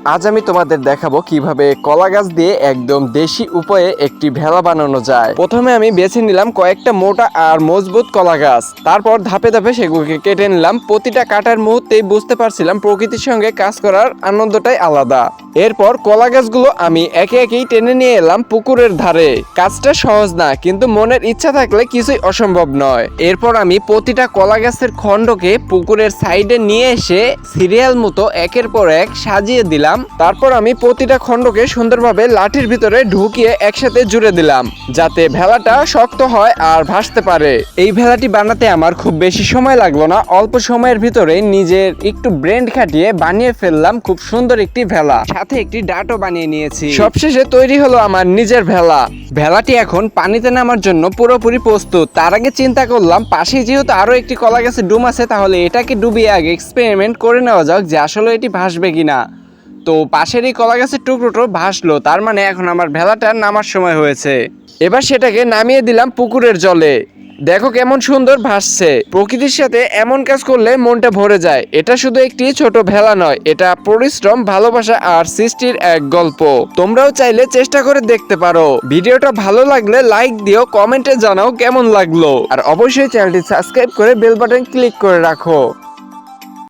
আজ আমি তোমাদের দেখাবো কিভাবে কলা গাছ দিয়ে একদম দেশি উপায়ে একটি ভেলা বানানো যায়। প্রথমে আমি বেছে নিলাম কয়েকটা মোটা আর মজবুত কলা গাছ, তারপর ধাপে ধাপে সেগুলোকে কেটে নিলাম। প্রতিটা কাটার মুহূর্তেই বুঝতে পারছিলাম প্রকৃতির সঙ্গে কাজ করার আনন্দটাই আলাদা। এরপর কলা গাছগুলো আমি একে একেই টেনে নিয়ে এলাম পুকুরের ধারে। কাজটা সহজ না, কিন্তু মনের ইচ্ছা থাকলে কিছুই অসম্ভব নয়। এরপর আমি প্রতিটা কলা গাছের খণ্ডকে পুকুরের সাইডে নিয়ে এসে সিরিয়াল মতো একের পর এক সাজিয়ে দিলাম। তারপর আমি প্রতিটা খণ্ডকে সুন্দরভাবে লাঠির ভিতরে ঢুকিয়ে একসাথে জুড়ে দিলাম, যাতে ভেলাটা শক্ত হয় আর ভাসতে পারে। এই ভেলাটি বানাতে আমার খুব বেশি সময় লাগলো না, অল্প সময়ের ভিতরে নিজের একটু ব্রেন খাটিয়ে বানিয়ে ফেললাম খুব সুন্দর একটি ভেলা, সাথে একটি ডাটও বানিয়ে নিয়েছি। সবশেষে তৈরি হলো আমার নিজের ভেলা। ভেলাটি এখন পানিতে নামার জন্য পুরোপুরি প্রস্তুত। তার আগে চিন্তা করলাম পাশে যেহেতু আরো একটি কলা গাছের ডুম আছে, তাহলে এটাকে ডুবিয়ে আগে এক্সপেরিমেন্ট করে নেওয়া যাক যে আসলে এটি ভাসবে কিনা। তো পাশের এই কলা গাছের টুকরোটো ভাসলো, তার মানে এখন আমার ভেলাটা নামার সময় হয়েছে। এবার সেটাকে নামিয়ে দিলাম পুকুরের জলে। দেখো কেমন সুন্দর ভাসছে। প্রকৃতির সাথে এমন কাজ করলে মনটা ভরে যায়। এটা শুধু একটি ছোট ভেলা নয়, এটা পরিশ্রম, ভালোবাসা আর সৃষ্টির এক গল্প। তোমরাও চাইলে চেষ্টা করে দেখতে পারো। ভিডিওটা ভালো লাগলে লাইক দিও, কমেন্টে জানাও কেমন লাগলো, আর অবশ্যই চ্যানেলটি সাবস্ক্রাইব করে বেল বাটন ক্লিক করে রাখো।